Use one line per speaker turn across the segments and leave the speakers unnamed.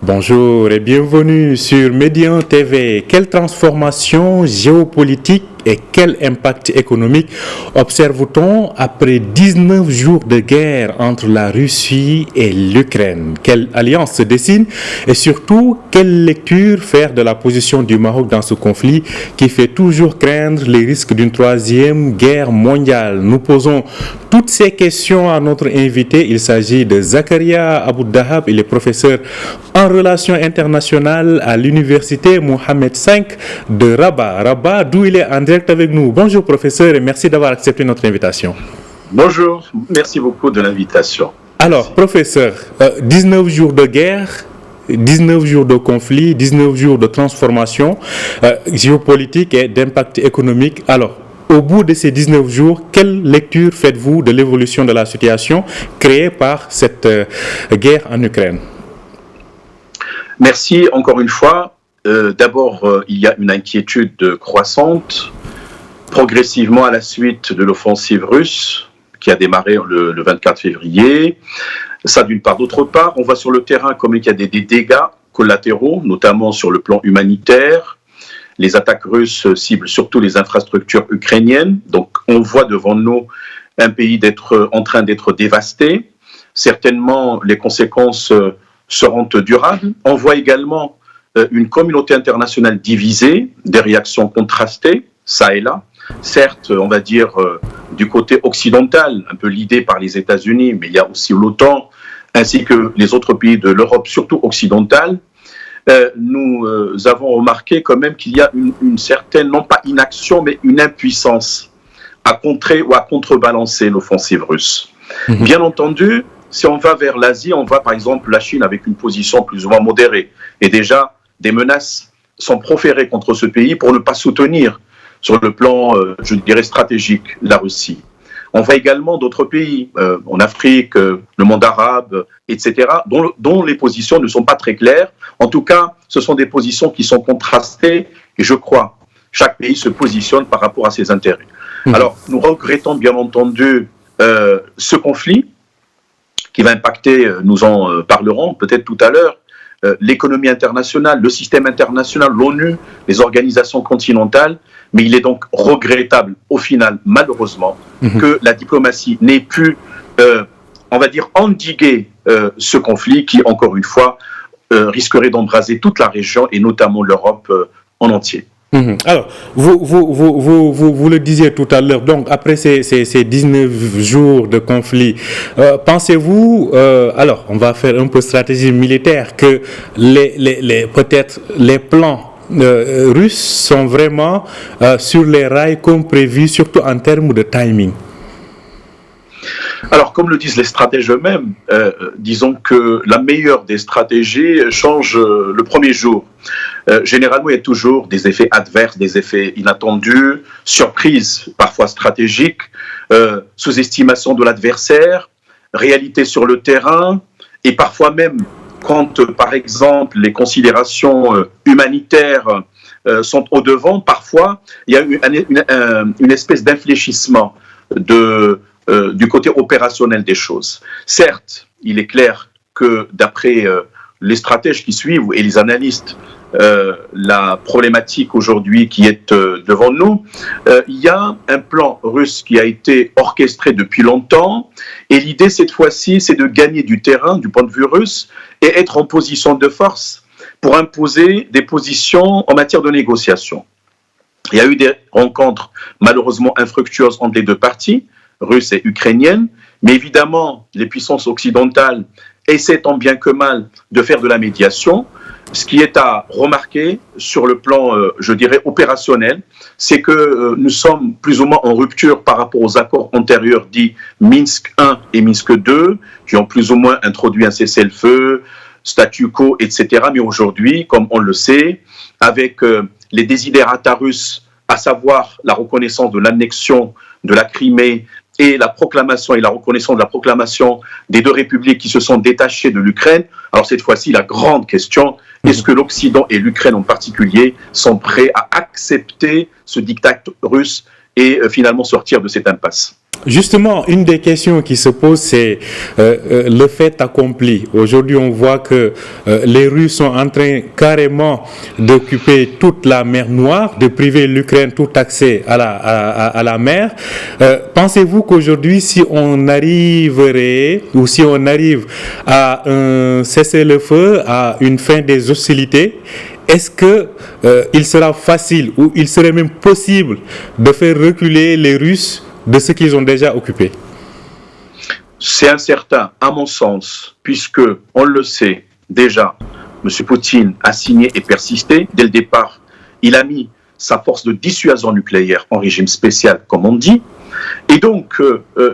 Bonjour et bienvenue sur Médian TV. Quelle transformation géopolitique et quel impact économique observe-t-on après 19 jours de guerre entre la Russie et l'Ukraine? Quelle alliance se dessine et surtout, quelle lecture faire de la position du Maroc dans ce conflit qui fait toujours craindre les risques d'une troisième guerre mondiale? Nous posons toutes ces questions à notre invité. Il s'agit de Zakaria Aboudahab, il est professeur en relations internationales à l'université Mohamed V de Rabat, d'où il est en direct avec nous. Bonjour professeur et merci d'avoir accepté notre invitation.
Bonjour, merci beaucoup de l'invitation.
Alors professeur, 19 jours de guerre, 19 jours de conflit, 19 jours de transformation géopolitique et d'impact économique. Alors, au bout de ces 19 jours, quelle lecture faites-vous de l'évolution de la situation créée par cette guerre en Ukraine?
Merci encore une fois. D'abord, il y a une inquiétude croissante, progressivement à la suite de l'offensive russe qui a démarré le 24 février. Ça d'une part. D'autre part, on voit sur le terrain comme il y a des dégâts collatéraux, notamment sur le plan humanitaire. Les attaques russes ciblent surtout les infrastructures ukrainiennes. Donc on voit devant nous un pays en train d'être dévasté. Certainement, les conséquences seront durables. On voit également une communauté internationale divisée, des réactions contrastées, ça et là. Certes, on va dire du côté occidental, un peu l'idée par les États-Unis, mais il y a aussi l'OTAN, ainsi que les autres pays de l'Europe, surtout occidentale. Nous avons remarqué quand même qu'il y a une certaine, non pas inaction, mais une impuissance à contrer ou à contrebalancer l'offensive russe. Bien entendu, si on va vers l'Asie, on voit par exemple la Chine avec une position plus ou moins modérée. Et déjà, des menaces sont proférées contre ce pays pour ne pas soutenir sur le plan, je dirais, stratégique, la Russie. On voit également d'autres pays, en Afrique, le monde arabe, etc., dont les positions ne sont pas très claires. En tout cas, ce sont des positions qui sont contrastées et je crois, chaque pays se positionne par rapport à ses intérêts. Alors, nous regrettons bien entendu ce conflit qui va impacter, nous en parlerons peut-être tout à l'heure, l'économie internationale, le système international, l'ONU, les organisations continentales, mais il est donc regrettable au final, malheureusement, que la diplomatie n'ait pu, on va dire, endiguer ce conflit qui, encore une fois, risquerait d'embraser toute la région et notamment l'Europe en entier.
Alors, vous le disiez tout à l'heure, donc après ces 19 jours de conflit, pensez-vous, alors on va faire un peu stratégie militaire, que peut-être les plans russes sont vraiment sur les rails comme prévu, surtout en termes de timing?
Alors, comme le disent les stratèges eux-mêmes, disons que la meilleure des stratégies change le premier jour. Généralement, il y a toujours des effets adverses, des effets inattendus, surprises parfois stratégiques, sous-estimation de l'adversaire, réalité sur le terrain, et parfois même quand, par exemple, les considérations humanitaires sont au devant, parfois il y a une espèce d'infléchissement du côté opérationnel des choses. Certes, il est clair que d'après les stratèges qui suivent et les analystes, la problématique aujourd'hui qui est devant nous, il y a un plan russe qui a été orchestré depuis longtemps et l'idée cette fois-ci c'est de gagner du terrain du point de vue russe et être en position de force pour imposer des positions en matière de négociation. Il y a eu des rencontres malheureusement infructueuses entre les deux parties, russes et ukrainiennes, mais évidemment les puissances occidentales essaient tant bien que mal de faire de la médiation. Ce qui est à remarquer sur le plan, je dirais, opérationnel, c'est que nous sommes plus ou moins en rupture par rapport aux accords antérieurs dits Minsk 1 et Minsk 2, qui ont plus ou moins introduit un cessez-le-feu, statu quo, etc. Mais aujourd'hui, comme on le sait, avec les desiderata russes, à savoir la reconnaissance de l'annexion de la Crimée et la proclamation et la reconnaissance de la proclamation des deux républiques qui se sont détachées de l'Ukraine. Alors cette fois-ci, la grande question, est-ce que l'Occident et l'Ukraine en particulier sont prêts à accepter ce diktat russe et finalement sortir de cette impasse?
Justement, une des questions qui se pose, c'est le fait accompli. Aujourd'hui, on voit que les Russes sont en train carrément d'occuper toute la mer Noire, de priver l'Ukraine tout accès à la mer. Pensez-vous qu'aujourd'hui, si on arriverait ou si on arrive à un cessez-le-feu, à une fin des hostilités, est-ce que il sera facile ou il serait même possible de faire reculer les Russes de ce qu'ils ont déjà occupé?
C'est incertain, à mon sens, puisque, on le sait déjà, M. Poutine a signé et persisté. Dès le départ, il a mis sa force de dissuasion nucléaire en régime spécial, comme on dit. Et donc,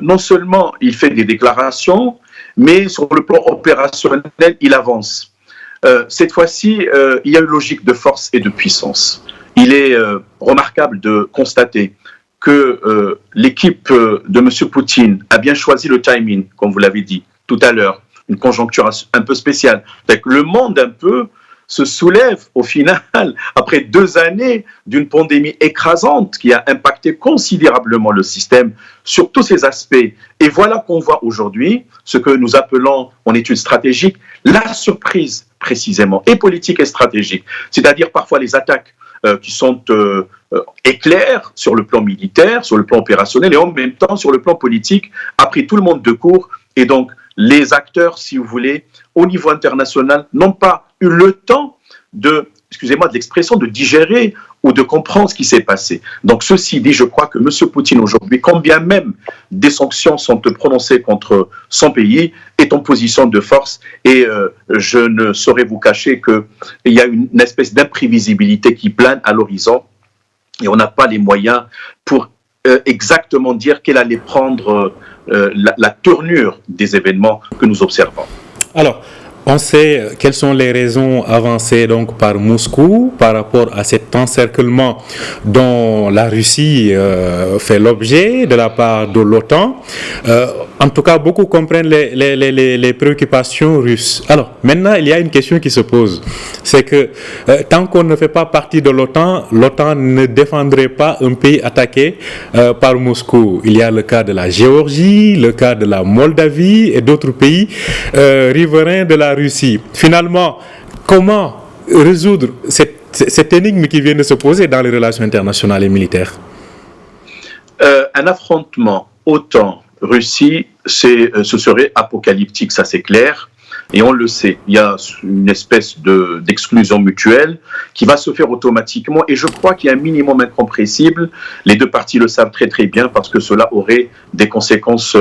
non seulement il fait des déclarations, mais sur le plan opérationnel, il avance. Cette fois-ci, il y a une logique de force et de puissance. Il est remarquable de constater que l'équipe de M. Poutine a bien choisi le timing, comme vous l'avez dit tout à l'heure, une conjoncture un peu spéciale. Le monde un peu se soulève au final, après 2 années d'une pandémie écrasante qui a impacté considérablement le système sur tous ses aspects. Et voilà qu'on voit aujourd'hui ce que nous appelons en études stratégiques la surprise précisément, et politique et stratégique. C'est-à-dire parfois les attaques qui sont éclairs sur le plan militaire, sur le plan opérationnel et en même temps sur le plan politique, a pris tout le monde de court. Et donc les acteurs, si vous voulez, au niveau international, n'ont pas eu le temps de, excusez-moi de l'expression, de digérer ou de comprendre ce qui s'est passé. Donc ceci dit, je crois que M. Poutine aujourd'hui, quand bien même des sanctions sont prononcées contre son pays, est en position de force et je ne saurais vous cacher qu'il y a une espèce d'imprévisibilité qui plane à l'horizon et on n'a pas les moyens pour exactement dire quelle allait prendre la tournure des événements que nous observons.
Alors, on sait quelles sont les raisons avancées donc par Moscou par rapport à cet encerclement dont la Russie fait l'objet de la part de l'OTAN. En tout cas, beaucoup comprennent les préoccupations russes. Alors, maintenant, il y a une question qui se pose. C'est que tant qu'on ne fait pas partie de l'OTAN, l'OTAN ne défendrait pas un pays attaqué par Moscou. Il y a le cas de la Géorgie, le cas de la Moldavie et d'autres pays riverains de la Russie. Finalement, comment résoudre cette énigme qui vient de se poser dans les relations internationales et militaires?
Un affrontement OTAN-Russie, ce serait apocalyptique, ça c'est clair. Et on le sait, il y a une espèce d'exclusion mutuelle qui va se faire automatiquement. Et je crois qu'il y a un minimum incompressible. Les deux parties le savent très très bien parce que cela aurait des conséquences,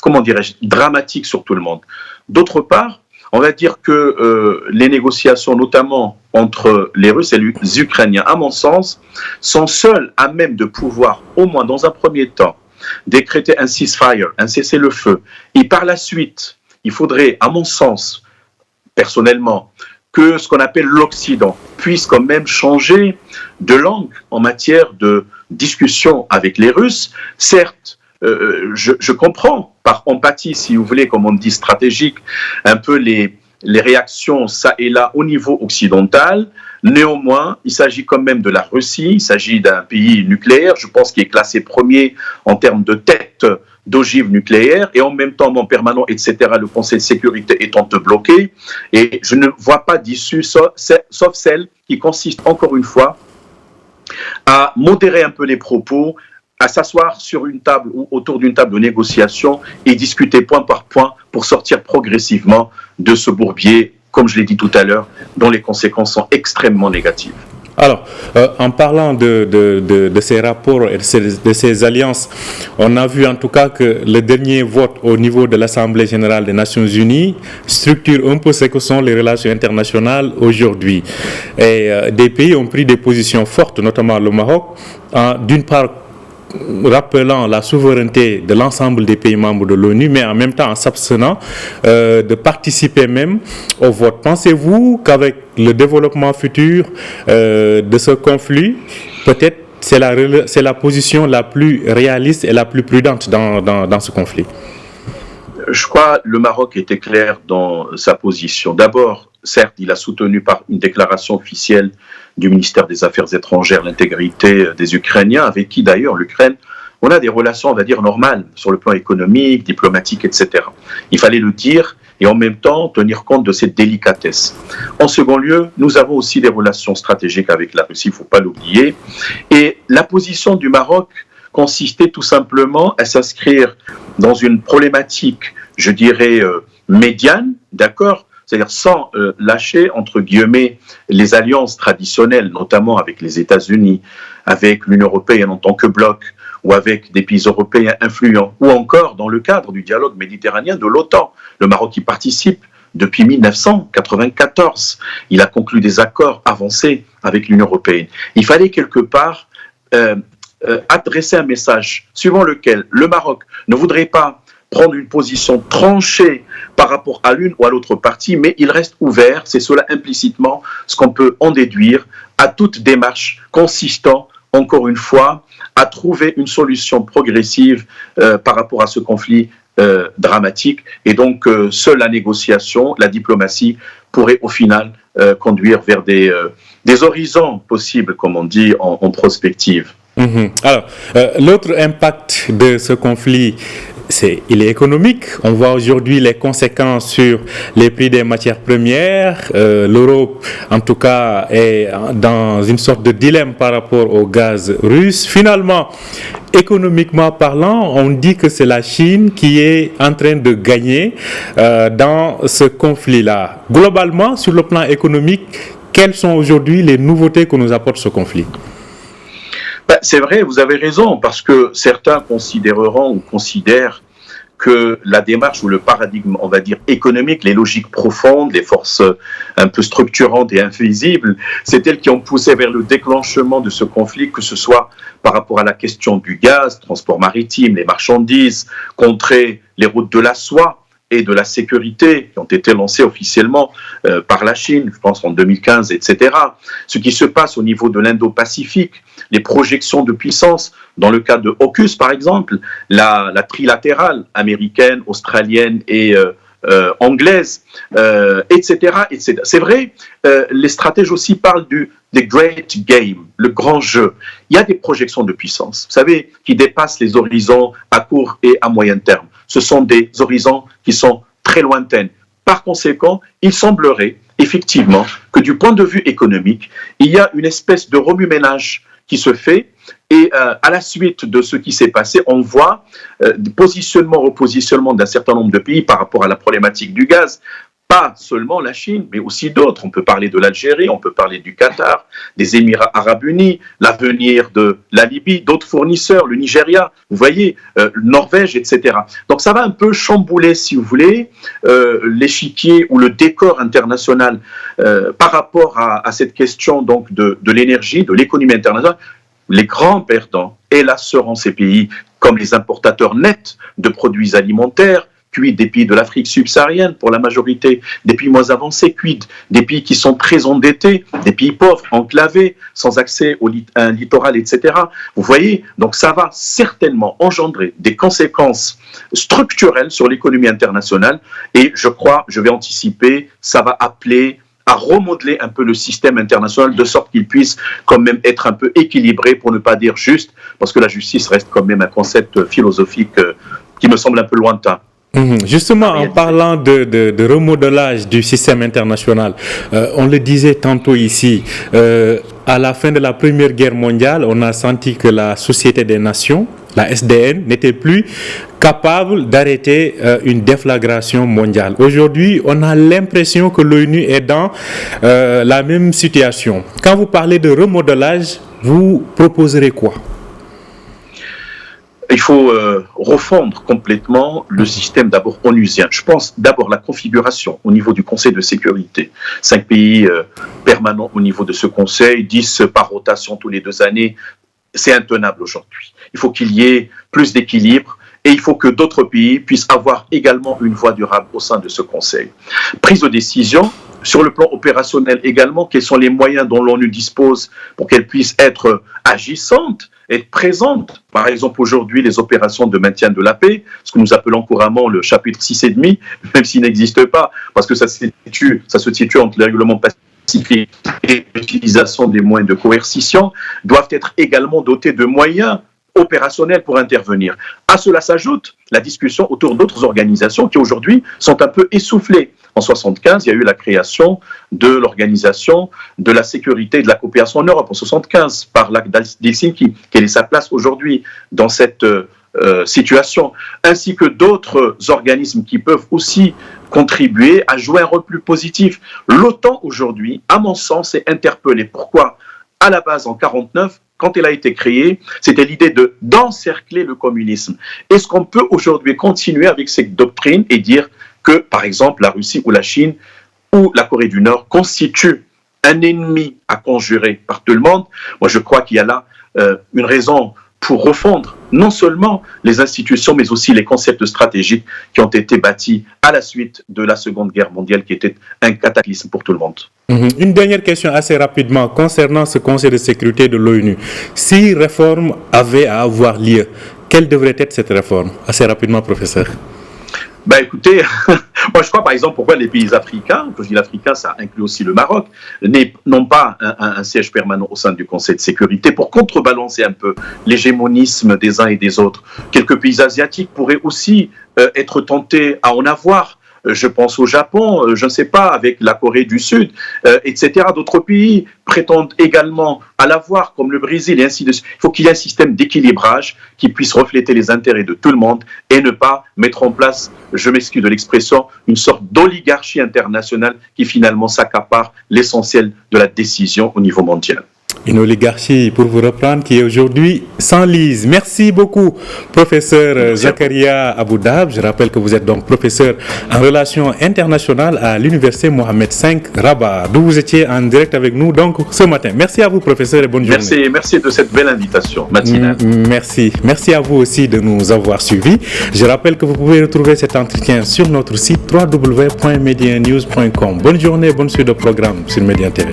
comment dirais-je, dramatiques sur tout le monde. D'autre part, on va dire que les négociations, notamment entre les Russes et les Ukrainiens, à mon sens, sont seules à même de pouvoir, au moins dans un premier temps, décréter un ceasefire, un cessez-le-feu. Et par la suite, il faudrait, à mon sens, personnellement, que ce qu'on appelle l'Occident puisse quand même changer de langue en matière de discussion avec les Russes. Certes, je comprends, par empathie, si vous voulez, comme on dit, stratégique, un peu les réactions ça et là au niveau occidental. Néanmoins, il s'agit quand même de la Russie, il s'agit d'un pays nucléaire, je pense qu'il est classé premier en termes de tête d'ogive nucléaire, et en même temps, non permanent, etc., le Conseil de sécurité étant bloqué, et je ne vois pas d'issue, sauf celle qui consiste, encore une fois, à modérer un peu les propos, à s'asseoir sur une table ou autour d'une table de négociation et discuter point par point pour sortir progressivement de ce bourbier, comme je l'ai dit tout à l'heure, dont les conséquences sont extrêmement négatives.
Alors, en parlant de ces rapports et de ces alliances, on a vu en tout cas que le dernier vote au niveau de l'Assemblée générale des Nations Unies structure un peu ce que sont les relations internationales aujourd'hui. Et des pays ont pris des positions fortes, notamment le Maroc, d'une part rappelant la souveraineté de l'ensemble des pays membres de l'ONU, mais en même temps en s'abstenant de participer même au vote. Pensez-vous qu'avec le développement futur de ce conflit, peut-être c'est la position la plus réaliste et la plus prudente dans ce conflit?
Je crois que le Maroc était clair dans sa position. D'abord, certes, il a soutenu par une déclaration officielle du ministère des Affaires étrangères l'intégrité des Ukrainiens, avec qui d'ailleurs l'Ukraine on a des relations, on va dire, normales sur le plan économique, diplomatique, etc. Il fallait le dire et en même temps tenir compte de cette délicatesse. En second lieu, nous avons aussi des relations stratégiques avec la Russie, il ne faut pas l'oublier. Et la position du Maroc consistait tout simplement à s'inscrire dans une problématique, je dirais, médiane, d'accord ? C'est-à-dire sans lâcher, entre guillemets, les alliances traditionnelles, notamment avec les États-Unis, avec l'Union européenne en tant que bloc, ou avec des pays européens influents, ou encore dans le cadre du dialogue méditerranéen de l'OTAN. Le Maroc y participe depuis 1994. Il a conclu des accords avancés avec l'Union européenne. Il fallait quelque part adresser un message suivant lequel le Maroc ne voudrait pas prendre une position tranchée par rapport à l'une ou à l'autre partie, mais il reste ouvert, c'est cela implicitement ce qu'on peut en déduire, à toute démarche consistant, encore une fois, à trouver une solution progressive par rapport à ce conflit dramatique. Et donc, seule la négociation, la diplomatie pourrait au final conduire vers des horizons possibles, comme on dit, en prospective.
Alors, l'autre impact de ce conflit, il est économique. On voit aujourd'hui les conséquences sur les prix des matières premières. L'Europe, en tout cas, est dans une sorte de dilemme par rapport au gaz russe. Finalement, économiquement parlant, on dit que c'est la Chine qui est en train de gagner dans ce conflit-là. Globalement, sur le plan économique, quelles sont aujourd'hui les nouveautés que nous apporte ce conflit ?
C'est vrai, vous avez raison, parce que certains considéreront ou considèrent que la démarche ou le paradigme, on va dire, économique, les logiques profondes, les forces un peu structurantes et invisibles, c'est elles qui ont poussé vers le déclenchement de ce conflit, que ce soit par rapport à la question du gaz, transport maritime, les marchandises, contrer les routes de la soie et de la sécurité qui ont été lancées officiellement par la Chine, je pense en 2015, etc. Ce qui se passe au niveau de l'Indo-Pacifique, les projections de puissance, dans le cas de AUKUS par exemple, la trilatérale américaine, australienne et anglaise, etc., etc. C'est vrai, les stratèges aussi parlent des great game, le grand jeu. Il y a des projections de puissance, vous savez, qui dépassent les horizons à court et à moyen terme. Ce sont des horizons qui sont très lointains. Par conséquent, il semblerait effectivement que du point de vue économique, il y a une espèce de remue-ménage qui se fait et à la suite de ce qui s'est passé, on voit positionnement, repositionnement d'un certain nombre de pays par rapport à la problématique du gaz. Pas seulement la Chine, mais aussi d'autres. On peut parler de l'Algérie, on peut parler du Qatar, des Émirats arabes unis, l'avenir de la Libye, d'autres fournisseurs, le Nigeria, vous voyez, Norvège, etc. Donc ça va un peu chambouler, si vous voulez, l'échiquier ou le décor international par rapport à cette question donc de l'énergie, de l'économie internationale. Les grands perdants, hélas, seront ces pays comme les importateurs nets de produits alimentaires, quid des pays de l'Afrique subsaharienne pour la majorité, des pays moins avancés, quid des pays qui sont très endettés, des pays pauvres, enclavés, sans accès à un littoral, etc. Vous voyez, donc ça va certainement engendrer des conséquences structurelles sur l'économie internationale et je crois, je vais anticiper, ça va appeler à remodeler un peu le système international de sorte qu'il puisse quand même être un peu équilibré pour ne pas dire juste, parce que la justice reste quand même un concept philosophique qui me semble un peu lointain.
Justement, en parlant de remodelage du système international, on le disait tantôt ici, à la fin de la Première Guerre mondiale, on a senti que la Société des Nations, la SDN, n'était plus capable d'arrêter une déflagration mondiale. Aujourd'hui, on a l'impression que l'ONU est dans la même situation. Quand vous parlez de remodelage, vous proposerez quoi ?
Il faut refondre complètement le système d'abord onusien. Je pense d'abord la configuration au niveau du Conseil de sécurité. 5 pays permanents au niveau de ce Conseil, 10 par rotation tous les 2 années. C'est intenable aujourd'hui. Il faut qu'il y ait plus d'équilibre et il faut que d'autres pays puissent avoir également une voix durable au sein de ce Conseil. Prise de décision. Sur le plan opérationnel également, quels sont les moyens dont l'ONU dispose pour qu'elle puisse être agissante, être présente. Par exemple, aujourd'hui, les opérations de maintien de la paix, ce que nous appelons couramment le chapitre 6,5, même s'il n'existe pas, parce que ça se situe entre les règlements pacifiques et l'utilisation des moyens de coercition, doivent être également dotés de moyens opérationnels pour intervenir. À cela s'ajoute la discussion autour d'autres organisations qui aujourd'hui sont un peu essoufflées. En 1975, il y a eu la création de l'Organisation de la sécurité et de la coopération en Europe, en 1975, par l'acte d'Helsinki. Quelle est sa place aujourd'hui dans cette situation, ainsi que d'autres organismes qui peuvent aussi contribuer à jouer un rôle plus positif. L'OTAN aujourd'hui, à mon sens, est interpellée. Pourquoi ? À la base, en 1949, quand elle a été créée, c'était l'idée d'encercler le communisme. Est-ce qu'on peut aujourd'hui continuer avec cette doctrine et dire que, par exemple, la Russie ou la Chine ou la Corée du Nord constituent un ennemi à conjurer par tout le monde? Moi, je crois qu'il y a là une raison pour refondre non seulement les institutions, mais aussi les concepts stratégiques qui ont été bâtis à la suite de la Seconde Guerre mondiale, qui était un cataclysme pour tout le monde.
Une dernière question assez rapidement concernant ce Conseil de sécurité de l'ONU. Si réforme avait à avoir lieu, quelle devrait être cette réforme? Assez rapidement, professeur.
Écoutez, moi je crois par exemple pourquoi les pays africains, quand je dis l'Africain, ça inclut aussi le Maroc, n'ont pas un siège permanent au sein du Conseil de sécurité pour contrebalancer un peu l'hégémonisme des uns et des autres. Quelques pays asiatiques pourraient aussi être tentés à en avoir. Je pense au Japon, je ne sais pas, avec la Corée du Sud, etc. D'autres pays prétendent également à l'avoir, comme le Brésil, et ainsi de suite. Il faut qu'il y ait un système d'équilibrage qui puisse refléter les intérêts de tout le monde et ne pas mettre en place, je m'excuse de l'expression, une sorte d'oligarchie internationale qui finalement s'accapare l'essentiel de la décision au niveau mondial.
Une oligarchie, pour vous reprendre, qui est aujourd'hui s'enlise. Merci beaucoup, professeur Zakaria Aboudab. Je rappelle que vous êtes donc professeur en relations internationales à l'université Mohamed V Rabat, d'où vous étiez en direct avec nous donc ce matin. Merci à vous, professeur, et bonne journée.
Merci de cette belle invitation matinale.
Merci à vous aussi de nous avoir suivis. Je rappelle que vous pouvez retrouver cet entretien sur notre site www.medianews.com. Bonne journée, bonne suite de programme sur Média TV.